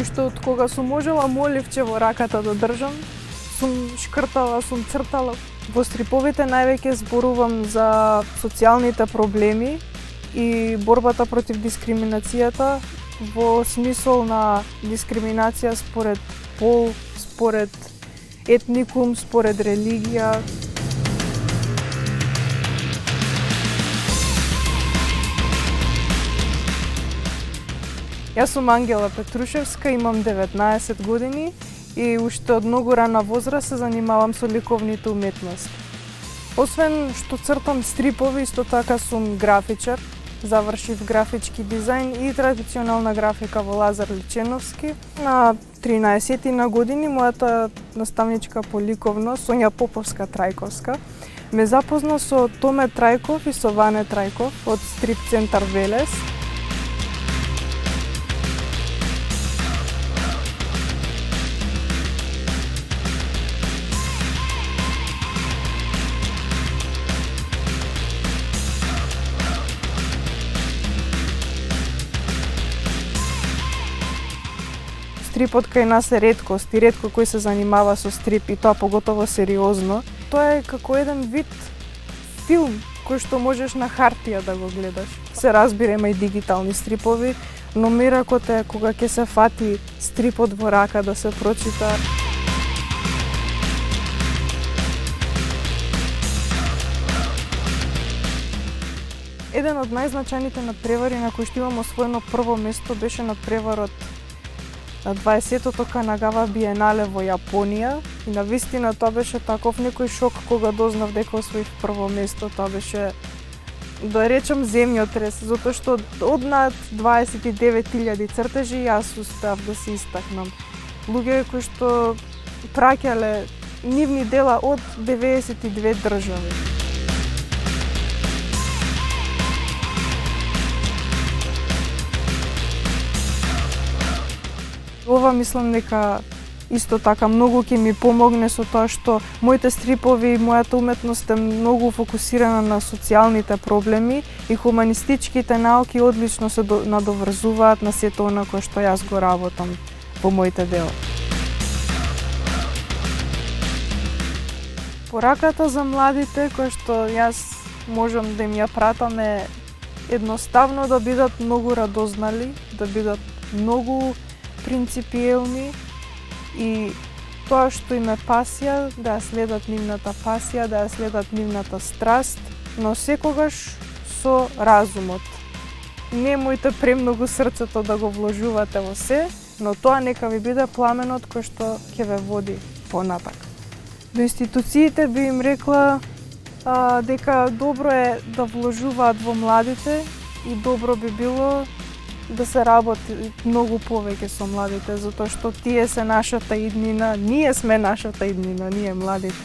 што од кога сум можела моливче во раката да држам, сум шкртала, сум цртала. Во стриповите највеќе зборувам за социјалните проблеми и борбата против дискриминацијата во смисол на дискриминација според пол, според етникум, според религија. Јас сум Ангела Петрушевска, имам 19 години и уште од многу рана возраст се занимавам со ликовните уметности. Освен што цртам стрипови, исто така сум графичар. Завршив графички дизајн и традиционална графика во Лазар Личеновски. На 13 на години мојата наставничка по ликовно, Сонја Поповска Трајковска, ме запозна со Томе Трајков и со Ване Трајков од Стрип центар Велес. Стрипот кај нас е реткост и ретко кој се занимава со стрип и тоа поготово сериозно. Тоа е како еден вид филм кој што можеш на хартија да го гледаш. Се разбира, има и дигитални стрипови, но миракот е кога ќе се фати стрипот во рака да се прочита. Еден од најзначајните надпревари на кои што имам освоено прво место беше надпреварот на 20-тото Канагава биенале во Јапонија и навистина тоа беше таков некој шок кога дознав дека освоив прво место. Тоа беше, да речем, земјотрес, затоа што од над 29.000 цртежи јас успеав да се истакнам. Луѓе кои што праќале нивни дела од 92 држави. Ова мислам дека исто така многу ќе ми помогне со тоа што моите стрипови и мојата уметност е многу фокусирана на социјалните проблеми и хуманистичките науки одлично се надоврзуваат на сето она кое што јас го работам во моите дела. Пораката за младите која што јас можам да им ја пратам е едноставно да бидат многу радознали, да бидат многу принципиелни и тоа што им е пасија, да ја следат нивната пасија, да ја следат нивната страст, но секогаш со разумот. Немојте премногу срцето да го вложувате во се, но тоа нека ви биде пламенот кој што ќе ве води понатак. До институциите би им рекла дека добро е да вложуваат во младите и добро би било да се работи многу повеќе со младите, затоа што тие се нашата иднина, ние сме нашата иднина, ние младите.